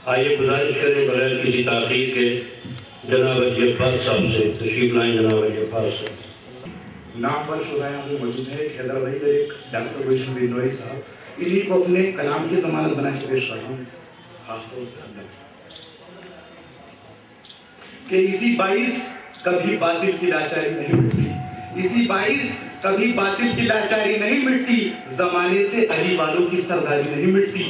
आइए गुजारिश करें बगैर किसी ताख़ीर के जनाब जब्बार साहब से तशरीफ लाएं। जनाब जब्बार साहब नाम पर शुराया में मौजूद है हैदराबादी का एक डॉक्टर गुलशन बिनोई साहब, इन्हीं को अपने कलाम की जमानत बना के पेश कर रहा हूँ। खासतौर से कि इसी बाइस कभी बातिल की लाचारी नहीं मिटती, इसी बाइस कभी बातिल की लाचारी नहीं मिटती, जमाने से अली वालों की सरदारी नहीं मिटती,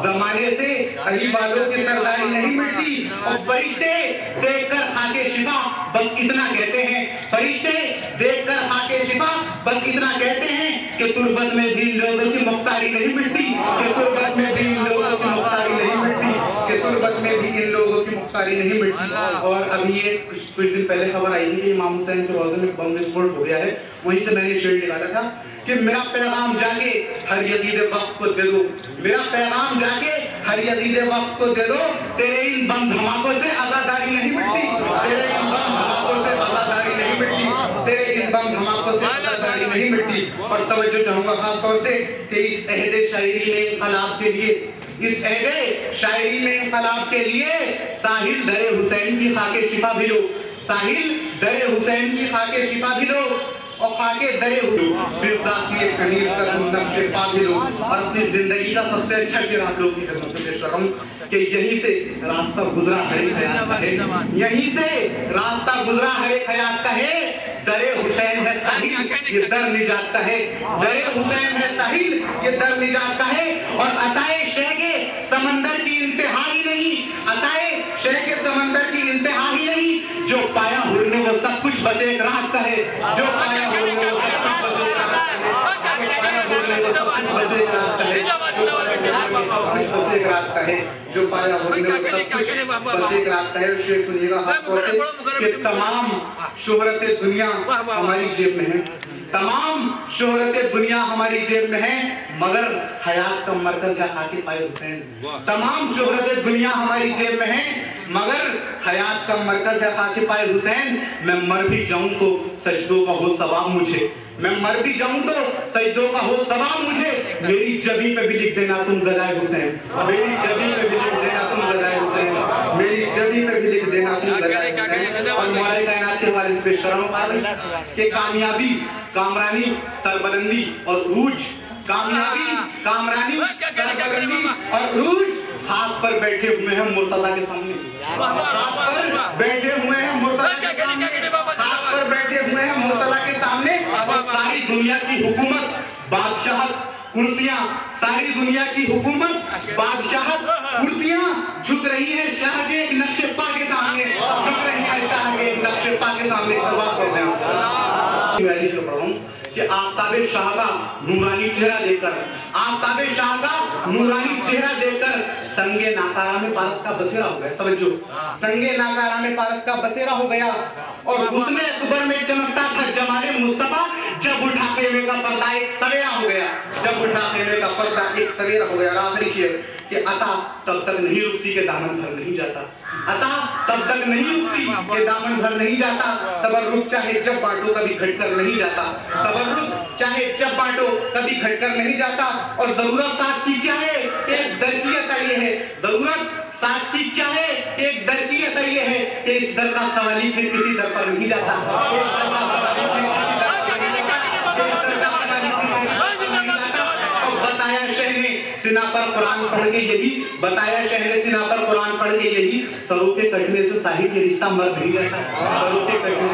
जमाने से अली वालों की सरदारी नहीं मिटती। और फरिश्ते देखकर खाके शिफा बस इतना कहते हैं, फरिश्ते देखकर खाके शिफा बस इतना कहते हैं कि तुर्बत में भी इन लोगों की मुख्तारी नहीं मिटती, कि तुर्बत में भी इन लोगों की मुख्तारी नहीं मिटती, कि तुर्बत में भी इन लोगों की मुख्तारी नहीं मिटती। और अभी ये कुछ दिन पहले खबर आई थी कि इमाम हुसैन के रोज़े में बम विस्फोट हो गया है, वहीं से मैंने शेर निकाला था कि मेरा पैगाम जाके हर यजीद वक्त को दे दो, मेरा पैगाम जाके हर यजीद वक्त को दे दो, तेरे इन बम धमाकों से आजादारी नहीं मिटती, तेरे इन बम धमाकों से आजादारी नहीं मिटती, तेरे इन बम धमाकों से आजादारी नहीं मिटती। और तवज्जो चाहूंगा खास तौर से कि इस अहद शायरी में इनकलाब के लिए, इस अहद शायरी में इनकलाब के लिए साहिल दरे हुसैन की खाके शिफा भी लो, साहिल दरे हुसैन की खाके शिफा भी लो, और खाके दरे कनीज का नक्शे पा भी लो। और अपनी जिंदगी का सबसे अच्छा शेर आप लोगों की खिदमत में पेश कर रहा हूँ कि यहीं से रास्ता गुजरा हर एक हयात का है, यहीं से रास्ता गुजरा हर एक हयात का है, दरे हुसैन है साहिल ये दर निजात का है, दरे हुसैन है साहिल ये दर निजात का है। और अताए शह के समंदर की इंतहा ही नहीं, अताए शह के समंदर की इंतहा ही नहीं, जो पाया हुरने वो सब कुछ बस एक रात का है, जो पाया हुरने वो सब कुछ बस एक रात का है, जो पाया हुरने वो सब कुछ बस एक रात का है, जो पाया हुरने वो सब कुछ बस एक रात का है, जो पाया हुरने वो सब कुछ बस एक रात का है। शेर सुनिएगा खासतौर से कि तमाम शोहरत दुनिया हमारी जेब में है, तमाम शोहरत दुनिया हमारी जेब में है, मगर हयात का मरकज है खाके पाए हुसैन। तमाम शोहरत दुनिया हमारी जेब में है, मगर हयात का मरकज है खाके पाए हुसैन। मैं मर भी जाऊं तो सजदों का हो सवाब मुझे, मैं मर भी जाऊं तो सजदों का हो सवाब मुझे, मेरी जबी पे भी लिख देना तुम गदाए हुसैन, मेरी जबी पे भी लिख देना तुम गदाए हुसैन, मेरी जबी पे भी लिख देना तुम गदाए हुसैन। और मौला कायनात के हवाले से पेश कर रहा हूं कि कामयाबी, कामरानी, सरबलंदी और रूज, कामयाबी, कामरानी, सरबलंदी और रूज हाथ पर बैठे हुए हैं मुर्तजा के सामने, हाथ पर बैठे हुए हैं मुर्तजा के सामने, हाथ पर बैठे हुए हैं मुर्तजा के सामने। सारी दुनिया की हुकूमत, बादशाहत, कुर्सियां, सारी दुनिया की हुकूमत, बादशाहत, कुर्सियां झुक रही है शाह के एक नक्शे पा के सामने, झुक रही है शाह के एक नक्शे पा के सामने। कि आफ्ताबे शाह का नूरानी चेहरा लेकर, आफ्ताबे शाह का नूरानी चेहरा देखकर संगे नाकारा में पारस का बसेरा हो गया। तवज्जो, संगे नाकारा में पारस का बसेरा हो गया। और हुस्ने अकबर में चमकता था जमाले मुस्तफा, जब उठा खेमे का पर्दा एक सवेरा हो गया, जब उठा खेमे का पर्दा एक सवेरा हो गया। आखिरी शेर कि अता तब तक नहीं रुकती के दामन भर नहीं जाता, अता तब तक नहीं रुकती के दामन भर नहीं जाता, तबर्रुक चाहे जब बांटो कभी घटकर नहीं जाता, तबर्रुक चाहे जब बांटो कभी घटकर नहीं जाता। और जरूरत साथ की क्या है कि एक दर की अता ये है, जरूरत साथ की क्या है कि एक दर की अता ये है कि इस दर का सवाली फिर किसी दर पर नहीं जाता, इस दर का सवाली फिर किसी दर पर नहीं जाता, इस दर का सवाली फिर किसी दर पर नहीं जाता। और बताया शहने सिना पर कुरान पढ़ के यही, बताया शहने सिना पर कुरान पढ़ के यही, सरों के कटने से साहिब ये रिश्ता मर नहीं जाता, सरों के कटने